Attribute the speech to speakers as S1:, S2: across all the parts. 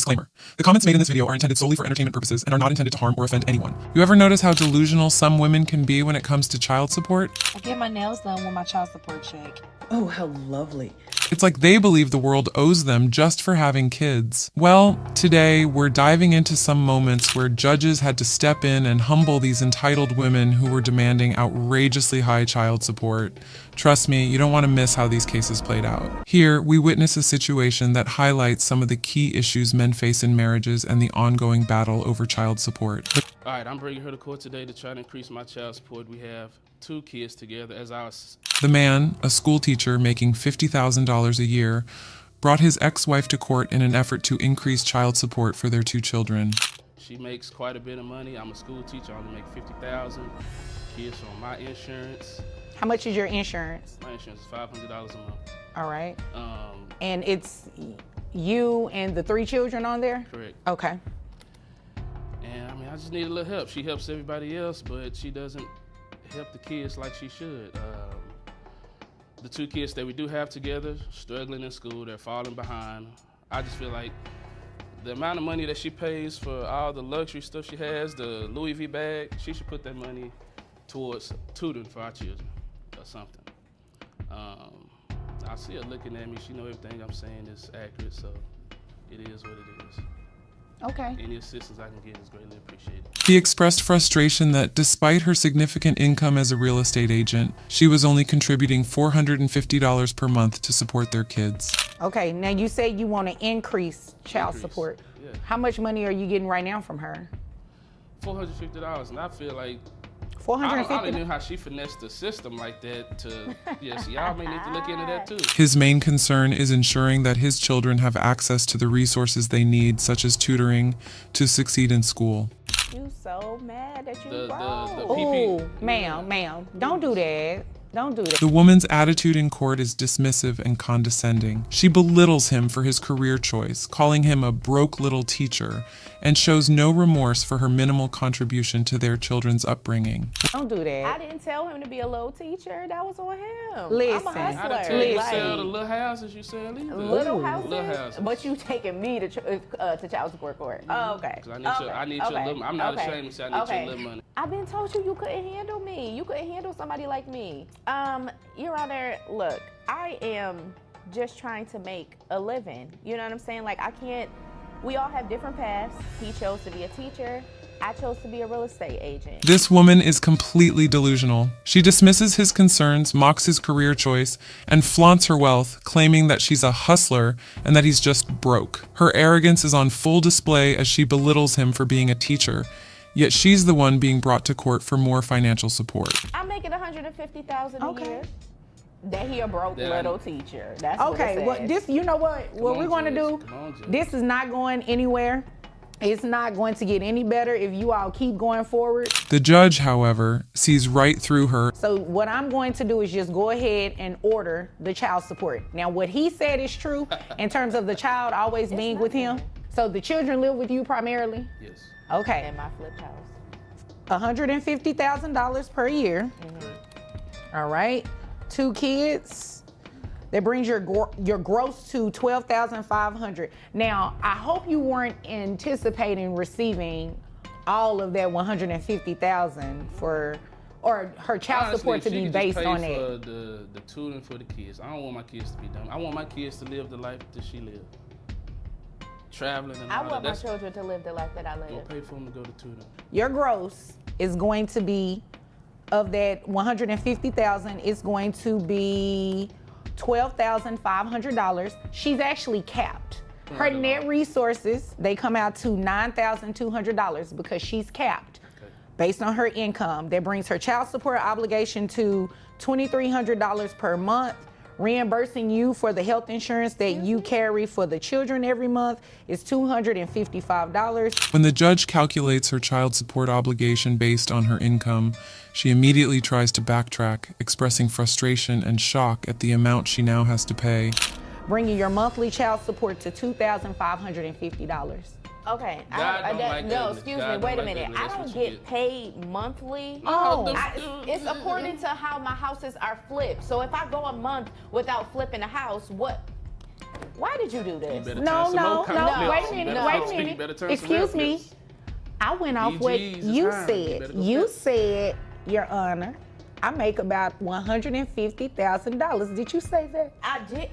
S1: Disclaimer. The comments made in this video are intended solely for entertainment purposes and are not intended to harm or offend anyone. You ever notice how delusional some women can be when it comes to child support?
S2: I get my nails done with my child support check.
S3: Oh, how lovely.
S1: It's like they believe the world owes them just for having kids. Well, today we're diving into some moments where judges had to step in and humble these entitled women who were demanding outrageously high child support. Trust me, you don't want to miss how these cases played out. Here, we witness a situation that highlights some of the key issues men face in marriages and the ongoing battle over child support.
S4: All right, I'm bringing her to court today to try to increase my child support. We have 2 kids together as our...
S1: The man, a school teacher making $50,000 a year, brought his ex-wife to court in an effort to increase child support for their 2 children.
S4: She makes quite a bit of money. I'm a school teacher. I only make $50,000. Kids on my insurance.
S5: How much is your insurance?
S4: My insurance is $500 a month.
S5: All right. And it's you and the 3 children on there?
S4: Correct.
S5: Okay.
S4: And I mean, I just need a little help. She helps everybody else, but she doesn't help the kids like she should. The 2 kids that we do have together, struggling in school, they're falling behind. I just feel like the amount of money that she pays for all the luxury stuff she has, the Louis V bag, she should put that money towards tutoring for our children or something. I see her looking at me. She knows everything I'm saying is accurate, so it is what it is.
S5: Okay.
S4: Any assistance I can get is greatly appreciated.
S1: He expressed frustration that despite her significant income as a real estate agent, she was only contributing $450 per month to support their kids.
S5: Okay, now you say you want to increase child support.
S4: Yeah.
S5: How much money are you getting right now from her?
S4: $450, and I feel like
S5: $450?
S4: I don't know how she finessed the system like that to, yes, y'all may need to look into that too.
S1: His main concern is ensuring that his children have access to the resources they need, such as tutoring, to succeed in school.
S5: You so mad that you
S4: The
S5: broke.
S4: PP.
S5: Oh, ma'am, don't do that. Don't do that.
S1: The woman's attitude in court is dismissive and condescending. She belittles him for his career choice, calling him a broke little teacher, and shows no remorse for her minimal contribution to their children's upbringing.
S5: Don't do that.
S6: I didn't tell him to be a little teacher. That was on him.
S5: Listen.
S6: I'm a
S4: I
S6: hustler.
S4: didn't tell you to
S5: Like-
S4: sell the little houses you sell either.
S6: Little houses?
S4: Little houses.
S6: But you taking me to child support court. Oh, okay.
S4: 'Cause I need your little, I'm not ashamed to say I need your little money.
S6: I've been told you couldn't handle me. You couldn't handle somebody like me. Your Honor, look, I am just trying to make a living. You know what I'm saying? Like, I can't, we all have different paths. He chose to be a teacher. I chose to be a real estate agent.
S1: This woman is completely delusional. She dismisses his concerns, mocks his career choice, and flaunts her wealth, claiming that she's a hustler and that he's just broke. Her arrogance is on full display as she belittles him for being a teacher, yet she's the one being brought to court for more financial support.
S6: I'm making $150,000 a
S5: Okay.
S6: year. That he a broke
S4: That
S6: little teacher. That's what
S5: Okay,
S6: it
S5: well,
S6: says.
S5: this, you know what we're going to do?
S4: Come on, Judge.
S5: This is not going anywhere. It's not going to get any better if you all keep going forward.
S1: The judge, however, sees right through her.
S5: So what I'm going to do is just go ahead and order the child support. Now, what he said is true in terms of the child always being with him. So the children live with you primarily?
S4: Yes.
S5: Okay.
S6: in my flipped house.
S5: $150,000 per year. All right. 2 kids. That brings your gross to $12,500. Now, I hope you weren't anticipating receiving all of that $150,000 for, or her child
S4: Honestly,
S5: support to
S4: she
S5: be
S4: could
S5: based
S4: just pay
S5: on
S4: for
S5: that.
S4: the tutoring for the kids. I don't want my kids to be dumb. I want my kids to live the life that she lived. Traveling and
S6: I
S4: all that.
S6: want my
S4: That's
S6: children to live the life that I
S4: gonna
S6: live.
S4: pay for them to go to tutoring.
S5: Your gross is going to be, of that $150,000, it's going to be $12,500. She's actually capped. Her net resources, they come out to $9,200 because she's capped. Based on her income. That brings her child support obligation to $2,300 per month. Reimbursing you for the health insurance that you carry for the children every month is $255.
S1: When the judge calculates her child support obligation based on her income, she immediately tries to backtrack, expressing frustration and shock at the amount she now has to pay.
S5: Bringing your monthly child support to $2,550.
S6: Okay.
S4: God don't like
S6: no,
S4: ugly.
S6: excuse
S4: God
S6: me. Wait
S4: don't
S6: a
S4: like
S6: minute.
S4: ugly.
S6: I
S4: That's
S6: don't
S4: what you
S6: get
S4: get.
S6: paid monthly.
S5: Oh.
S6: It's according to how my houses are flipped. So if I go a month without flipping a house, what Why did you do
S4: You
S6: this?
S4: better
S5: No,
S4: turn some
S5: no,
S4: more
S5: no,
S4: conflicts.
S5: wait a
S4: You
S5: minute,
S4: better
S5: wait a
S4: turn-
S5: minute.
S4: you better turn some
S5: Excuse me.
S4: conflicts.
S5: I went off what
S4: EGs is
S5: you
S4: high. You
S5: said.
S4: better go
S5: You
S4: back.
S5: said, Your Honor, I make about $150,000. Did you say that?
S6: I did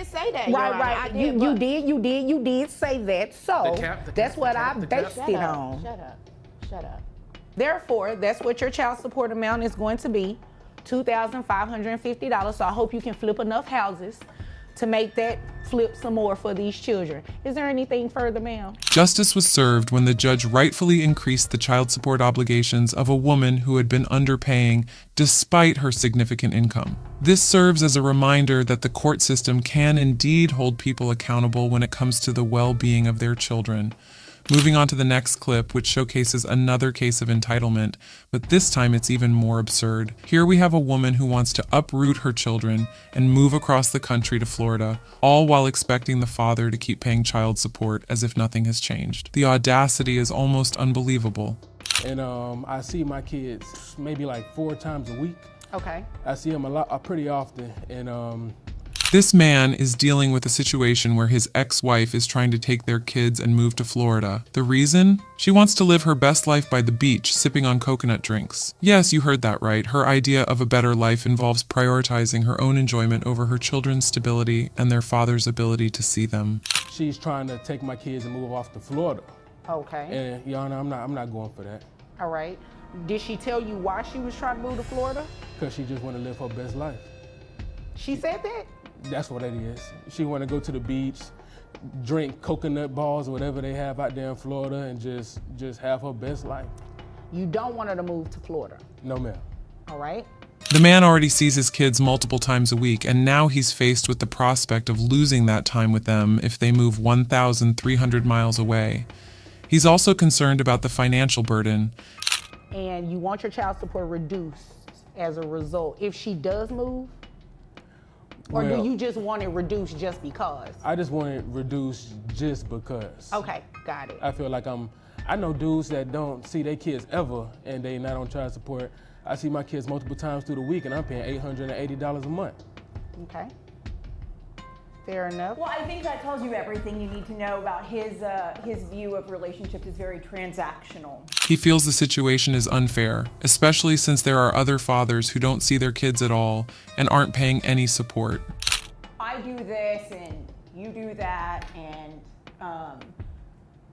S6: say that.
S5: Right,
S6: Your Honor.
S5: right.
S6: I
S5: You
S6: did,
S5: you did say that. So
S4: The cap,
S5: that's what I
S4: the cap.
S5: based
S6: Shut
S5: it
S6: up.
S5: on.
S6: Shut up.
S5: Therefore, that's what your child support amount is going to be, $2,550. So I hope you can flip enough houses to make that flip some more for these children. Is there anything further, ma'am?
S1: Justice was served when the judge rightfully increased the child support obligations of a woman who had been underpaying despite her significant income. This serves as a reminder that the court system can indeed hold people accountable when it comes to the well-being of their children. Moving on to the next clip, which showcases another case of entitlement, but this time it's even more absurd. Here we have a woman who wants to uproot her children and move across the country to Florida, all while expecting the father to keep paying child support as if nothing has changed. The audacity is almost unbelievable.
S3: And I see my kids maybe like 4 times a week.
S5: Okay.
S3: I see them pretty often, and
S1: This man is dealing with a situation where his ex-wife is trying to take their kids and move to Florida. The reason? She wants to live her best life by the beach, sipping on coconut drinks. Yes, you heard that right. Her idea of a better life involves prioritizing her own enjoyment over her children's stability and their father's ability to see them.
S3: she's trying to take my kids and move off to Florida.
S5: Okay.
S3: And Your Honor, I'm not going for that,
S5: All right. Did she tell you why she was trying to move to Florida?
S3: because she just want to live her best life.
S5: She said that?
S3: That's what it is. She want to go to the beach, drink coconut balls or whatever they have out there in Florida, and just have her best life.
S5: You don't want her to move to Florida.
S3: No, ma'am.
S5: All right.
S1: The man already sees his kids multiple times a week, and now he's faced with the prospect of losing that time with them if they move 1,300 miles away. He's also concerned about the financial burden.
S5: And you want your child support reduced as a result if she does move? Or
S3: Well,
S5: do you just want it reduced just because?
S3: I just want it reduced just because.
S5: Okay, got it.
S3: I feel like I know dudes that don't see their kids ever and they not on child support. I see my kids multiple times through the week and I'm paying $880 a month.
S5: Okay. Fair enough.
S7: Well, I think that tells you everything you need to know about his view of relationships is very transactional.
S1: He feels the situation is unfair, especially since there are other fathers who don't see their kids at all and aren't paying any support.
S7: I do this and you do that, and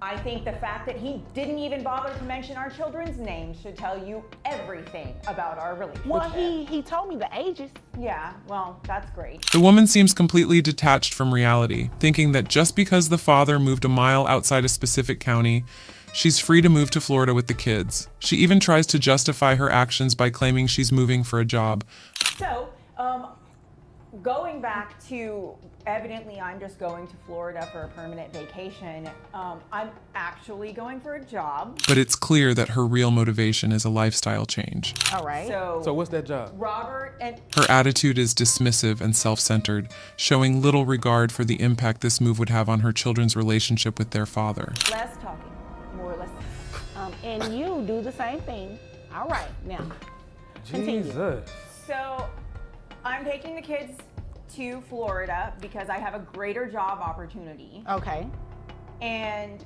S7: I think the fact that he didn't even bother to mention our children's names should tell you everything about our relationship.
S5: Well, he told me the ages.
S7: Yeah, well, that's great.
S1: The woman seems completely detached from reality, thinking that just because the father moved a mile outside a specific county, she's free to move to Florida with the kids. She even tries to justify her actions by claiming she's moving for a job.
S7: So, going back to, evidently I'm just going to Florida for a permanent vacation. I'm actually going for a job.
S1: But it's clear that her real motivation is a lifestyle change.
S5: All right.
S3: So what's that job?
S7: Robert and
S1: Her attitude is dismissive and self-centered, showing little regard for the impact this move would have on her children's relationship with their father.
S7: less talking, more listening.
S5: And you do the same thing. All right, now. Continue.
S3: Jesus.
S7: So I'm taking the kids to Florida because I have a greater job opportunity.
S5: Okay.
S7: And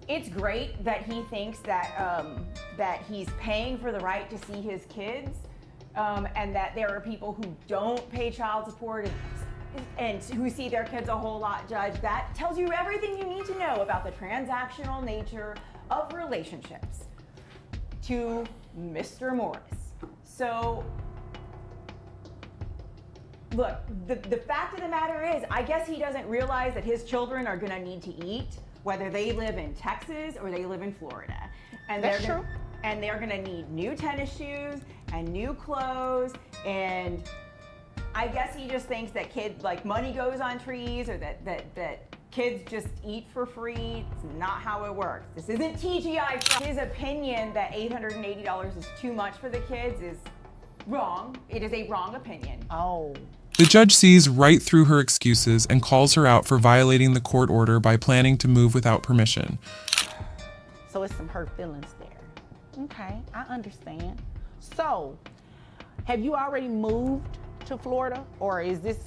S7: it's great that he thinks that that he's paying for the right to see his kids, and that there are people who don't pay child support and who see their kids a whole lot. Judge, that tells you everything you need to know about the transactional nature of relationships. To Mr. Morris. So, look, the fact of the matter is, I guess he doesn't realize that his children are gonna need to eat, whether they live in Texas or they live in Florida. And
S5: That's
S7: they're
S5: true.
S7: And they're gonna need new tennis shoes and new clothes, and I guess he just thinks that money goes on trees, or that kids just eat for free. It's not how it works. This isn't TGI. His opinion that $880 is too much for the kids is wrong. It is a wrong opinion.
S5: Oh.
S1: The judge sees right through her excuses and calls her out for violating the court order by planning to move without permission.
S5: So it's some hurt feelings there. Okay, I understand. So, have you already moved to Florida, or is this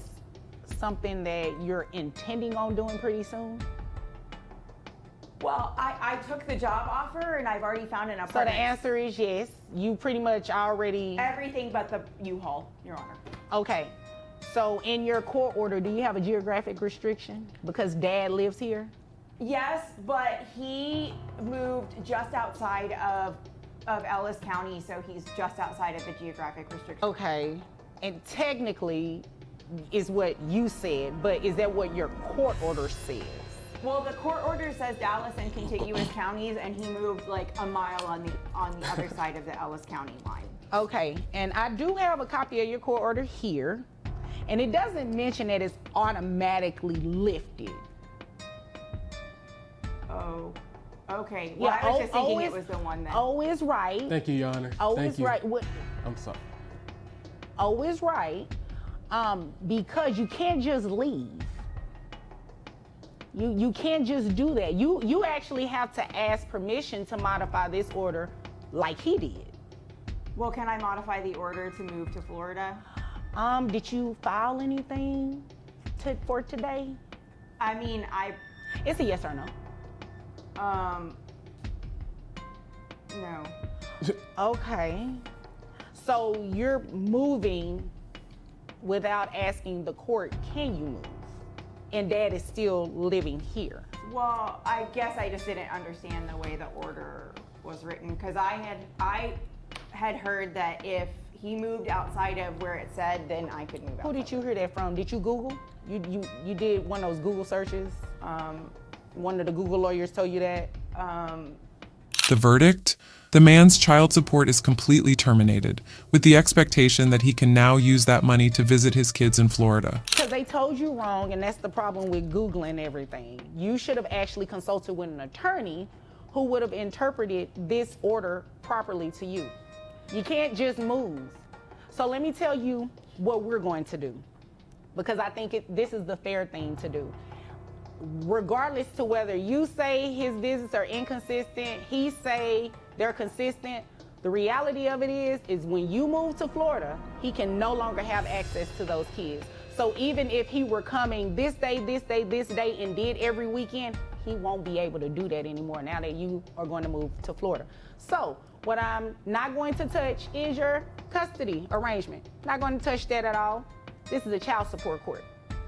S5: something that you're intending on doing pretty soon?
S7: Well, I took the job offer and I've already found an
S5: So
S7: apartment.
S5: the answer is yes. You pretty much already.
S7: Everything but the U-Haul, Your Honor.
S5: Okay. So in your court order, do you have a geographic restriction because dad lives here?
S7: Yes, but he moved just outside of Ellis County, so he's just outside of the geographic restriction.
S5: Okay. And technically is what you said, but is that what your court order says?
S7: Well, the court order says Dallas and contiguous counties, and he moved like a mile on the other side of the Ellis County line.
S5: Okay, and I do have a copy of your court order here, and it doesn't mention that it's automatically lifted.
S7: Oh, okay. Well, I was just thinking it was the one that.
S5: O is right.
S3: Thank you, Your Honor.
S5: O
S3: Thank
S5: is
S3: you.
S5: right. What?
S3: I'm sorry.
S5: O is right, because you can't just leave. You can't just do that. You actually have to ask permission to modify this order like he did.
S7: Well, can I modify the order to move to Florida?
S5: Did you file anything for today?
S7: I mean,
S5: It's a yes or no.
S7: No.
S5: Okay. So you're moving without asking the court, can you move? And dad is still living here.
S7: Well, I guess I just didn't understand the way the order was written, because I had heard that if he moved outside of where it said, then I could move out.
S5: Who did you hear that from? Did you Google? You did one of those Google searches? One of the Google lawyers told you that?
S1: The verdict? The man's child support is completely terminated, with the expectation that he can now use that money to visit his kids in Florida.
S5: Because they told you wrong, and that's the problem with Googling everything. You should have actually consulted with an attorney who would have interpreted this order properly to you. You can't just move. So let me tell you what we're going to do, because I think this is the fair thing to do. Regardless to whether you say his visits are inconsistent, he say they're consistent, the reality of it is when you move to Florida, he can no longer have access to those kids. So even if he were coming this day, and did every weekend, he won't be able to do that anymore now that you are going to move to Florida. So what I'm not going to touch is your custody arrangement. Not going to touch that at all. This is a child support court.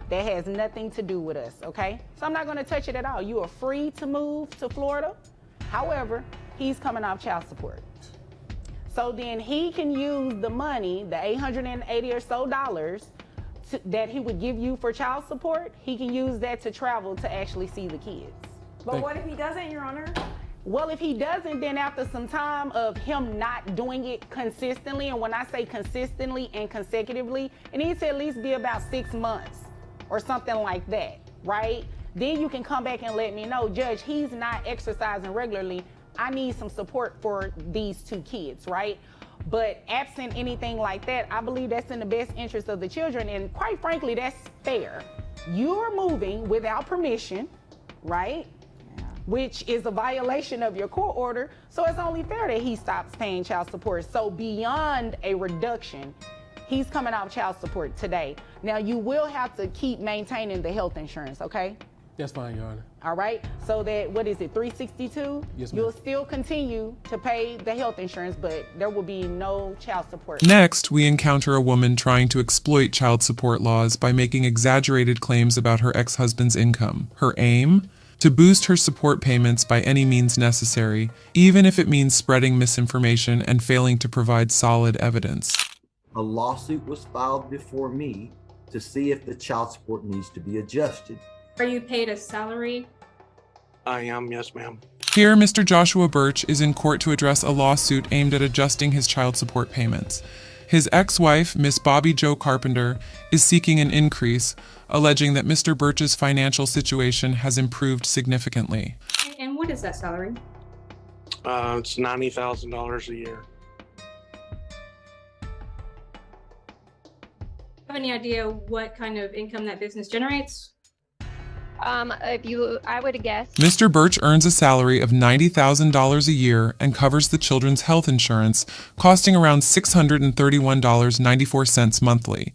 S5: That has nothing to do with us, okay? So I'm not gonna touch it at all. You are free to move to Florida. However, he's coming off child support. So then he can use the money, the $880 or so that he would give you for child support, he can use that to travel to actually see the kids.
S7: But what if he doesn't, Your Honor?
S5: Well, if he doesn't, then after some time of him not doing it consistently, and when I say consistently and consecutively, it needs to at least be about 6 months or something like that, right? Then you can come back and let me know, Judge, he's not exercising regularly. I need some support for these 2 kids, right? But absent anything like that, I believe that's in the best interest of the children, and quite frankly, that's fair. You're moving without permission, right? Which is a violation of your court order, so it's only fair that he stops paying child support. So beyond a reduction, he's coming off child support today. Now you will have to keep maintaining the health insurance, okay?
S3: That's fine, Your Honor.
S5: All right, so that, what is it, $362?
S3: Yes, ma'am.
S5: You'll still continue to pay the health insurance, but there will be no child support.
S1: Next, we encounter a woman trying to exploit child support laws by making exaggerated claims about her ex-husband's income. Her aim? To boost her support payments by any means necessary, even if it means spreading misinformation and failing to provide solid evidence.
S8: A lawsuit was filed before me to see if the child support needs to be adjusted.
S9: Are you paid a salary?
S10: I am, yes, ma'am.
S1: Here, Mr. Joshua Birch is in court to address a lawsuit aimed at adjusting his child support payments. His ex-wife, Miss Bobby Jo Carpenter, is seeking an increase, alleging that Mr. Birch's financial situation has improved significantly.
S9: And what is that salary?
S10: It's $90,000 a year.
S9: Have any idea what kind of income that business generates?
S11: I would guess.
S1: Mr. Birch earns a salary of $90,000 a year and covers the children's health insurance, costing around $631.94 monthly.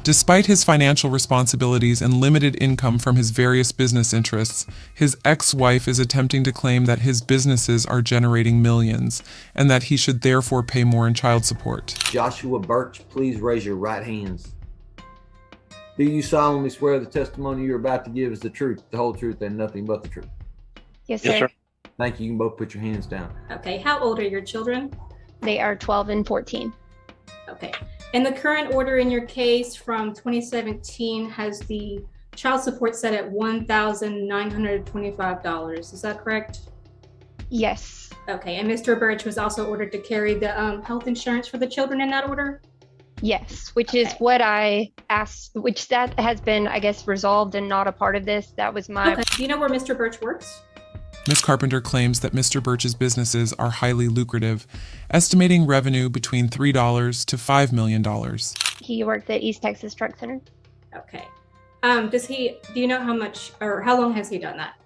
S1: Despite his financial responsibilities and limited income from his various business interests, his ex-wife is attempting to claim that his businesses are generating millions and that he should therefore pay more in child support.
S8: Joshua Birch, please raise your right hands. Do you solemnly swear the testimony you're about to give is the truth, the whole truth, and nothing but the truth?
S9: Yes,
S10: Yes,
S9: sir.
S10: sir.
S8: Thank you. You can both put your hands down.
S9: Okay. How old are your children?
S11: They are 12 and 14.
S9: Okay. And the current order in your case from 2017 has the child support set at $1,925. Is that correct?
S11: Yes.
S9: Okay. And Mr. Birch was also ordered to carry the health insurance for the children in that order?
S11: Yes, which is what I asked, which that has been, I guess, resolved and not a part of this. That was my...
S9: Okay. Do you know where Mr. Birch works?
S1: Ms. Carpenter claims that Mr. Birch's businesses are highly lucrative, estimating revenue between $3 to $5 million.
S11: He worked at East Texas Truck Center.
S9: Okay. Do you know how much or how long has he done that?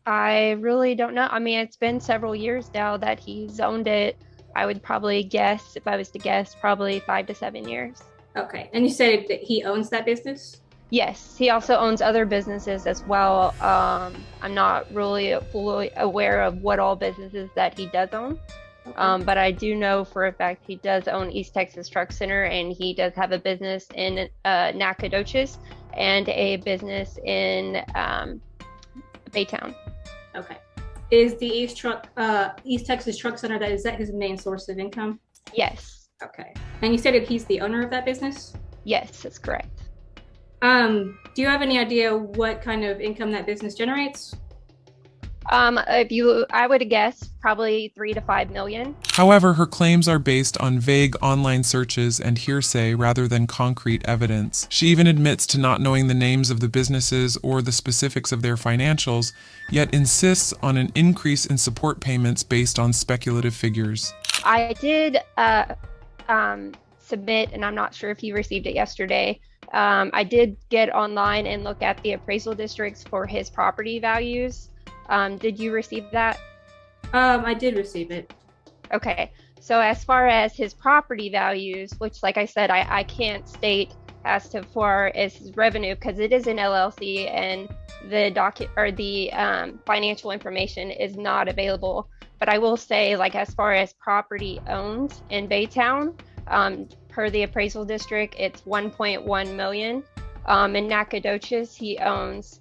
S11: I really don't know. I mean, it's been several years now that he's owned it. I would probably guess, if I was to guess, probably 5 to 7 years.
S9: Okay. And you said that he owns that business?
S11: Yes, he also owns other businesses as well. I'm not really fully aware of what all businesses that he does own.
S9: Okay.
S11: But I do know for a fact he does own East Texas Truck Center, and he does have a business in Nacogdoches and a business in Baytown.
S9: Okay. Is the East Texas Truck Center, is that his main source of income?
S11: Yes.
S9: Okay. And you said that he's the owner of that business?
S11: Yes, that's correct.
S9: Do you have any idea what kind of income that business generates?
S11: I would guess probably 3 to 5 million.
S1: However, her claims are based on vague online searches and hearsay rather than concrete evidence. She even admits to not knowing the names of the businesses or the specifics of their financials, yet insists on an increase in support payments based on speculative figures.
S11: I did submit, and I'm not sure if you received it yesterday. I did get online and look at the appraisal districts for his property values. Did you receive that?
S9: I did receive it.
S11: Okay. So as far as his property values, which like I said, I can't state as to far as his revenue because it is an LLC and the financial information is not available. But I will say, like, as far as property owned in Baytown, per the appraisal district, it's 1.1 million. In Nacogdoches, he owns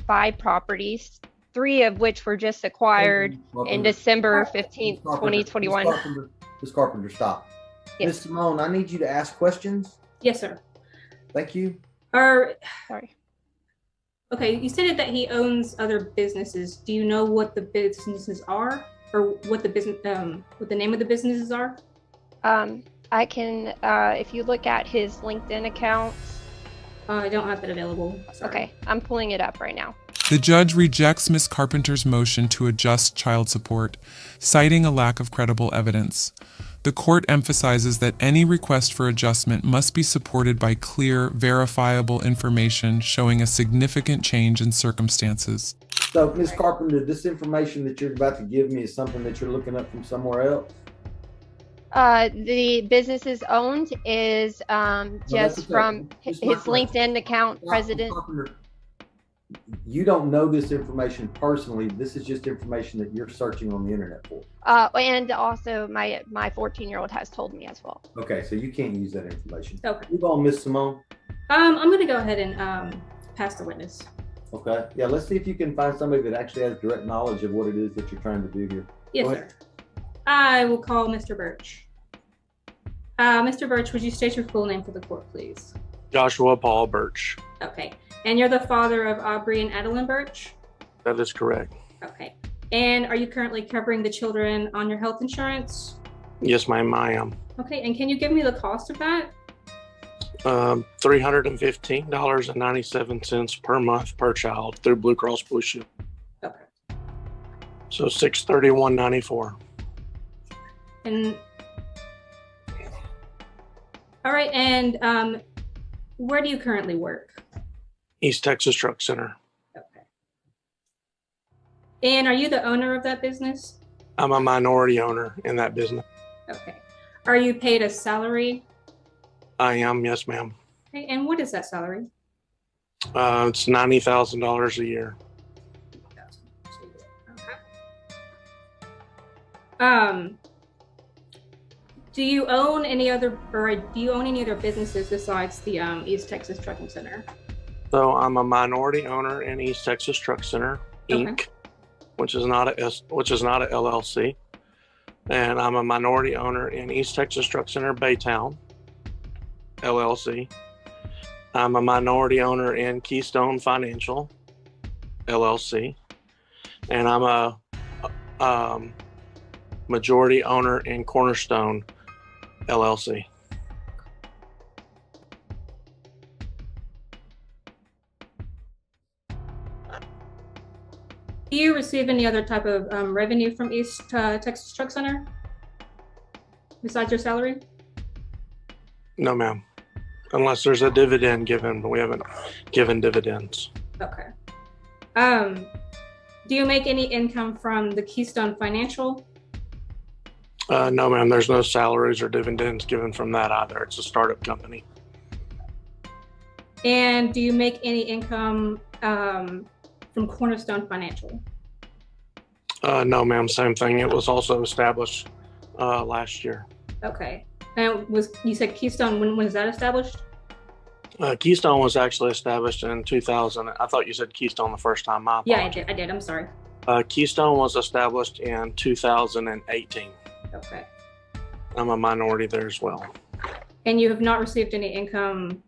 S11: 5 properties, 3 of which were just acquired in December 15th, 2021.
S8: Ms. Carpenter, stop.
S11: Yes.
S8: Ms. Simone, I need you to ask questions.
S9: Yes, sir.
S8: Thank you.
S11: Sorry.
S9: Okay, you stated that he owns other businesses. Do you know what the businesses are, or what the name of the businesses are?
S11: I can, if you look at his LinkedIn account.
S9: I don't have that available. Sorry.
S11: Okay, I'm pulling it up right now.
S1: The judge rejects Ms. Carpenter's motion to adjust child support, citing a lack of credible evidence. The court emphasizes that any request for adjustment must be supported by clear, verifiable information showing a significant change in circumstances.
S8: So, Ms. Carpenter, this information that you're about to give me is something that you're looking up from somewhere else?
S11: The businesses owned is just from his LinkedIn account, president.
S8: You don't know this information personally. This is just information that you're searching on the internet for.
S11: And also my 14-year-old has told me as well.
S8: Okay, so you can't use that information.
S9: Okay.
S8: Move on, Miss Simone.
S9: I'm going to go ahead and pass the witness.
S8: Okay. Yeah, let's see if you can find somebody that actually has direct knowledge of what it is that you're trying to do here.
S9: Yes, sir. I will call Mr. Birch. Mr. Birch, would you state your full name for the court, please?
S10: Joshua Paul Birch.
S9: Okay. And you're the father of Aubrey and Adeline Birch?
S10: That is correct.
S9: Okay. And are you currently covering the children on your health insurance?
S10: Yes, ma'am, I am.
S9: Okay. And can you give me the cost of that?
S10: $315.97 per month per child through Blue Cross Blue Shield.
S9: Okay.
S10: So $631.94.
S9: And all right. And where do you currently work?
S10: East Texas Truck Center.
S9: Okay. And are you the owner of that business?
S10: I'm a minority owner in that business.
S9: Okay. Are you paid a salary?
S10: I am, yes, ma'am.
S9: Okay, and what is that salary?
S10: It's $90,000 a year.
S9: Okay. Do you own any other businesses besides the East Texas Trucking Center?
S10: So I'm a minority owner in East Texas Truck Center, Inc.,
S9: Okay.
S10: which is not a LLC, and I'm a minority owner in East Texas Truck Center, Baytown, LLC. I'm a minority owner in Keystone Financial, LLC, and I'm a majority owner in Cornerstone, LLC.
S9: Do you receive any other type of revenue from East Texas Truck Center besides your salary?
S10: No, ma'am. Unless there's a dividend given, but we haven't given dividends.
S9: Okay. Do you make any income from the Keystone Financial?
S10: No, ma'am. There's no salaries or dividends given from that either. It's a startup company.
S9: And do you make any income from Cornerstone Financial?
S10: No, ma'am. Same thing. It was also established last year.
S9: Okay. And you said Keystone, when was that established?
S10: Keystone was actually established in 2000. I thought you said Keystone the first time. My apologies.
S9: Yeah, I did. I'm sorry.
S10: Keystone was established in 2018.
S9: Okay.
S10: I'm a minority there as well.
S9: And you have not received any income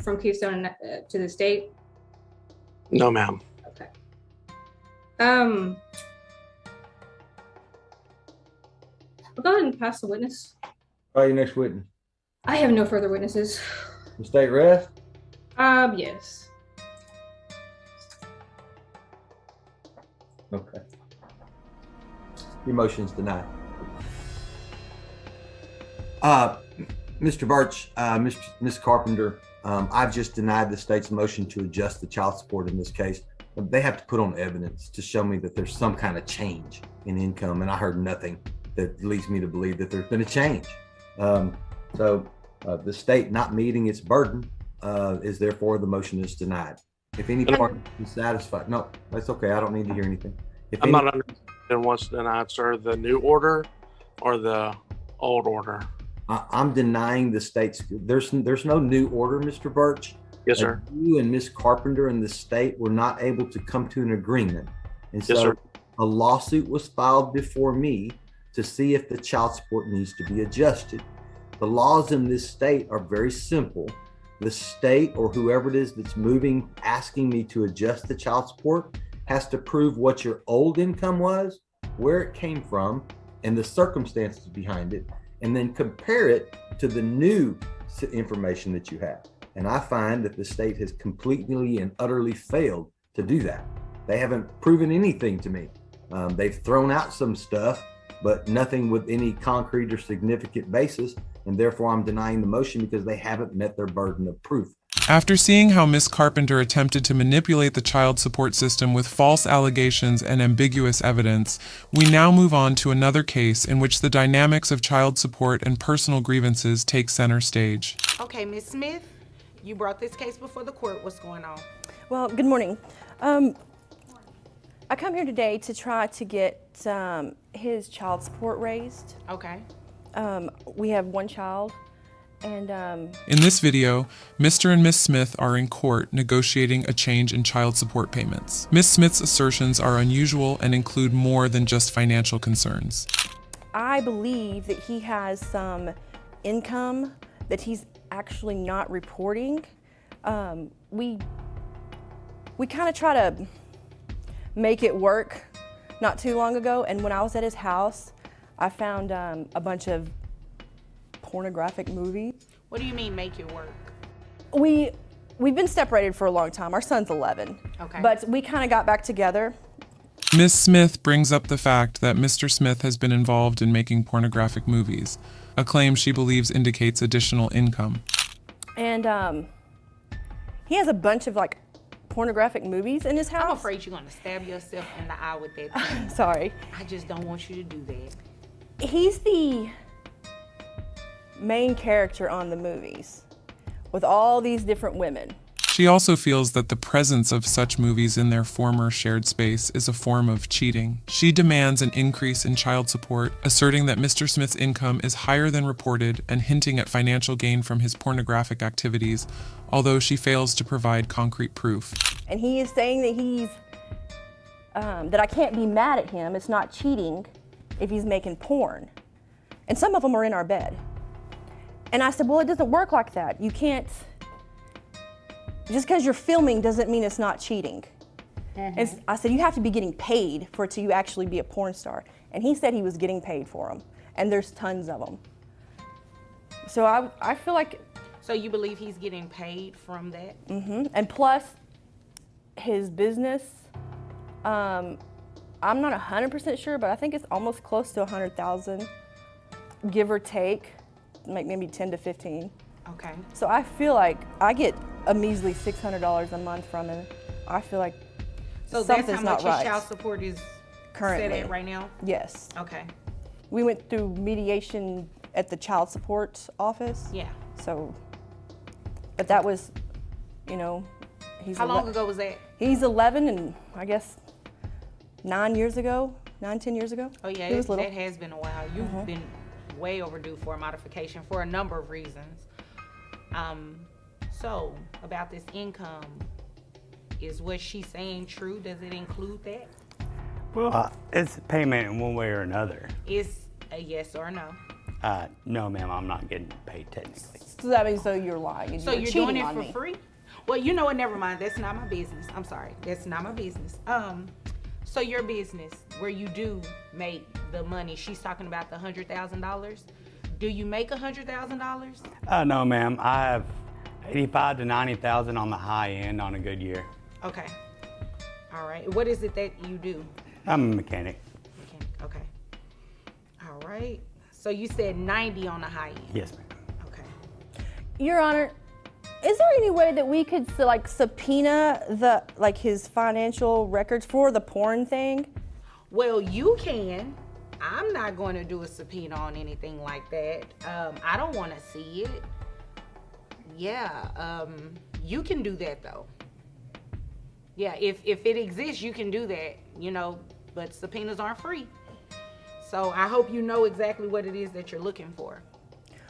S9: from Keystone to the state?
S10: No, ma'am.
S9: Okay. I'll go ahead and pass the witness.
S8: All right, your next witness.
S9: I have no further witnesses.
S8: The state rest?
S9: Yes.
S8: Okay. Your motion's denied. Mr. Birch, Ms. Carpenter, I've just denied the state's motion to adjust the child support in this case. They have to put on evidence to show me that there's some kind of change in income, and I heard nothing that leads me to believe that there's been a change. So the state not meeting its burden is therefore the motion is denied. If any part is satisfied, no, that's okay. I don't need to hear anything. If
S10: I'm not understanding what's denied, sir. The new order or the old order?
S8: I'm denying the state's. There's no new order, Mr. Birch.
S10: Yes, sir.
S8: You and Ms. Carpenter and the state were not able to come to an agreement, and so
S10: Yes, sir.
S8: a lawsuit was filed before me to see if the child support needs to be adjusted. The laws in this state are very simple. The state or whoever it is that's moving, asking me to adjust the child support, has to prove what your old income was, where it came from, and the circumstances behind it, and then compare it to the new information that you have. And I find that the state has completely and utterly failed to do that. They haven't proven anything to me. They've thrown out some stuff, but nothing with any concrete or significant basis. And therefore I'm denying the motion because they haven't met their burden of proof.
S1: After seeing how Ms. Carpenter attempted to manipulate the child support system with false allegations and ambiguous evidence, we now move on to another case in which the dynamics of child support and personal grievances take center stage.
S5: Okay, Ms. Smith, you brought this case before the court. What's going on?
S12: Well, good morning. I come here today to try to get his child support raised.
S5: Okay.
S12: We have one child, and
S1: In this video, Mr. and Ms. Smith are in court negotiating a change in child support payments. Ms. Smith's assertions are unusual and include more than just financial concerns.
S12: I believe that he has some income that he's actually not reporting. We kind of try to make it work not too long ago, and when I was at his house, I found a bunch of pornographic movies.
S5: What do you mean make it work?
S12: We've been separated for a long time. Our son's 11.
S5: Okay.
S12: But we kind of got back together.
S1: Ms. Smith brings up the fact that Mr. Smith has been involved in making pornographic movies, a claim she believes indicates additional income.
S12: And he has a bunch of like pornographic movies in his house.
S5: I'm afraid you're gonna stab yourself in the eye with that pen.
S12: Sorry.
S5: I just don't want you to do that.
S12: He's the main character on the movies. with all these different women.
S1: She also feels that the presence of such movies in their former shared space is a form of cheating. She demands an increase in child support, asserting that Mr. Smith's income is higher than reported and hinting at financial gain from his pornographic activities, although she fails to provide concrete proof.
S12: And he is saying that that I can't be mad at him. It's not cheating if he's making porn. And some of them are in our bed. And I said, well, it doesn't work like that. You can't, just because you're filming doesn't mean it's not cheating. And I said, you have to be getting paid for it to actually be a porn star. And he said he was getting paid for them. And there's tons of them. So I feel like.
S5: So you believe he's getting paid from that?
S12: And plus, his business, I'm not 100% sure, but I think it's almost close to 100,000, give or take, like maybe 10 to 15.
S5: Okay.
S12: So I feel like I get a measly $600 a month from him. I feel like
S5: so
S12: something's
S5: that's how
S12: not
S5: much
S12: right.
S5: his child support is
S12: Currently.
S5: set at right now?
S12: Yes.
S5: Okay.
S12: We went through mediation at the child support office.
S5: Yeah.
S12: So, but that was, you know,
S5: How long ago was that?
S12: He's 11, and I guess 10 years ago.
S5: Oh yeah,
S12: he was little.
S5: that has been a while. You've been way overdue for a modification for a number of reasons. So about this income, is what she's saying true? Does it include that?
S13: Well, it's payment in one way or another.
S5: Is a yes or a no?
S13: No, ma'am, I'm not getting paid technically.
S12: So that means you're lying and
S5: So
S12: you're
S5: you're
S12: cheating
S5: doing it
S12: on
S5: for
S12: me.
S5: free? Well, you know what? Never mind. That's not my business. I'm sorry. That's not my business. So your business, where you do make the money, she's talking about the $100,000. Do you make $100,000?
S13: No, ma'am, I have 85 to 90,000 on the high end on a good year.
S5: Okay. All right. What is it that you do?
S13: I'm a mechanic.
S5: Okay. All right. So you said 90 on the high end.
S13: Yes, ma'am.
S5: Okay.
S12: Your Honor, is there any way that we could subpoena his financial records for the porn thing?
S5: Well, you can. I'm not going to do a subpoena on anything like that. I don't want to see it. Yeah. You can do that though. Yeah. If it exists, you can do that. You know, but subpoenas aren't free. So I hope you know exactly what it is that you're looking for.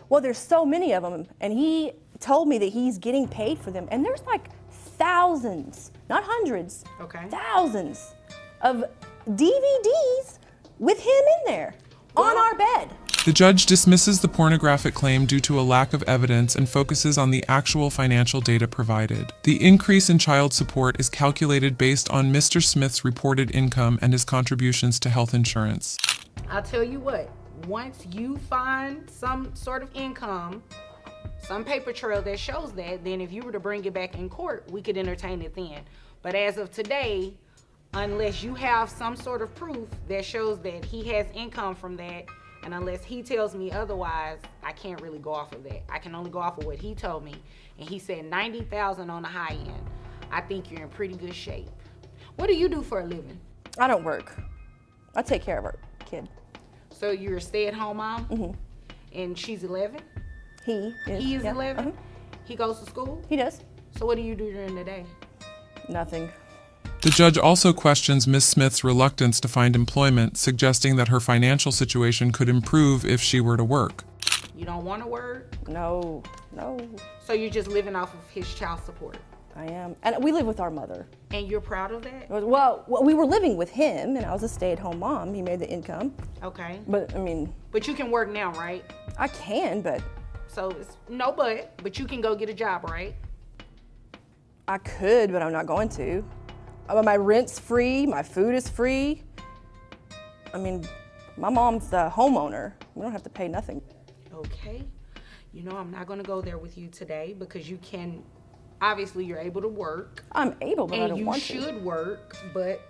S12: Well, there's so many of them, and he told me that he's getting paid for them, and there's like thousands, not hundreds, thousands of DVDs with him in there on our bed.
S1: The judge dismisses the pornographic claim due to a lack of evidence and focuses on the actual financial data provided. The increase in child support is calculated based on Mr. Smith's reported income and his contributions to health insurance.
S5: I'll tell you what, once you find some sort of income, some paper trail that shows that, then if you were to bring it back in court, we could entertain it then. But as of today, unless you have some sort of proof that shows that he has income from that, and unless he tells me otherwise, I can't really go off of that. I can only go off of what he told me. And he said 90,000 on the high end. I think you're in pretty good shape. What do you do for a living?
S12: I don't work. I take care of our kid.
S5: So you're a stay-at-home mom? And she's 11?
S12: He is
S5: 11? He goes to school?
S12: He does.
S5: So what do you do during the day?
S12: Nothing.
S1: The judge also questions Ms. Smith's reluctance to find employment, suggesting that her financial situation could improve if she were to work.
S5: You don't want to work?
S12: No.
S5: So you're just living off of his child support?
S12: I am. And we live with our mother.
S5: And you're proud of that?
S12: Well, we were living with him, and I was a stay-at-home mom. He made the income.
S5: Okay.
S12: But, I mean...
S5: But you can work now, right?
S12: I can, but...
S5: So, it's no but you can go get a job, right?
S12: I could, but I'm not going to. My rent's free, my food is free. I mean, my mom's the homeowner. We don't have to pay nothing.
S5: Okay. You know, I'm not going to go there with you today because you can, obviously you're able to work.
S12: I'm able, but I don't want to.
S5: And you should work, but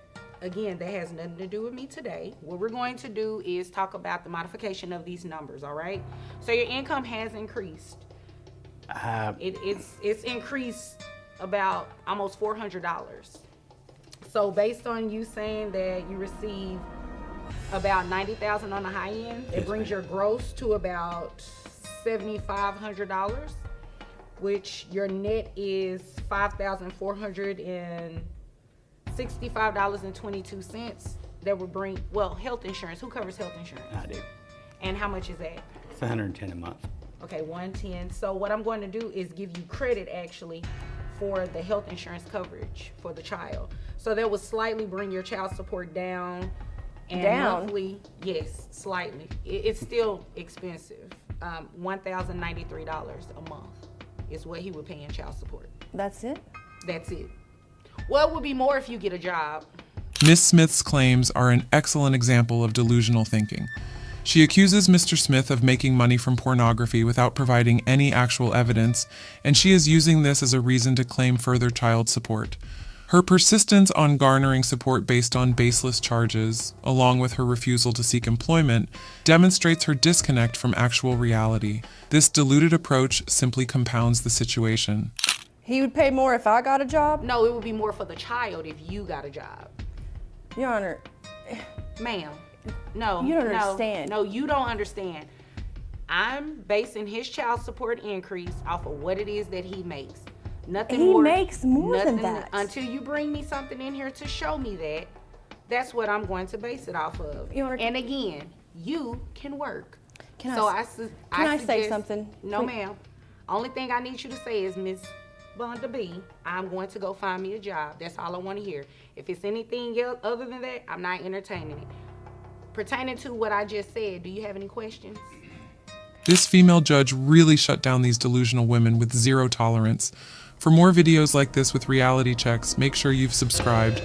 S5: again, that has nothing to do with me today. What we're going to do is talk about the modification of these numbers, all right? So your income has increased. It's increased about almost $400. So based on you saying that you receive about 90,000 on the high end, it brings your gross to about $7,500. which your net is $5,465.22. That would bring, well, health insurance. Who covers health insurance?
S13: I do.
S5: And how much is that?
S13: It's $110 a month.
S5: Okay, 110. So what I'm going to do is give you credit actually for the health insurance coverage for the child. So that would slightly bring your child support down. And
S12: Down?
S5: monthly, yes, slightly. It's still expensive. $1,093 a month is what he would pay in child support.
S12: That's it?
S5: That's it. Well, it would be more if you get a job.
S1: Miss Smith's claims are an excellent example of delusional thinking. She accuses Mr. Smith of making money from pornography without providing any actual evidence, and she is using this as a reason to claim further child support. Her persistence on garnering support based on baseless charges, along with her refusal to seek employment, demonstrates her disconnect from actual reality. This diluted approach simply compounds the situation.
S12: He would pay more if I got a job?
S5: No, it would be more for the child if you got a job.
S12: Your Honor.
S5: Ma'am, no.
S12: You don't
S5: no,
S12: understand.
S5: No, you don't understand. I'm basing his child support increase off of what it is that he makes. Nothing
S12: He
S5: more.
S12: makes more than
S5: nothing,
S12: that.
S5: Until you bring me something in here to show me that, that's what I'm going to base it off of. And again, you can work.
S12: Can
S5: so
S12: I say
S5: suggest,
S12: something?
S5: No,
S12: Please.
S5: ma'am. Only thing I need you to say is, Miss Vonda B, I'm going to go find me a job. That's all I want to hear. If it's anything else other than that, I'm not entertaining it. Pertaining to what I just said, do you have any questions?
S1: This female judge really shut down these delusional women with zero tolerance. For more videos like this with reality checks, make sure you've subscribed.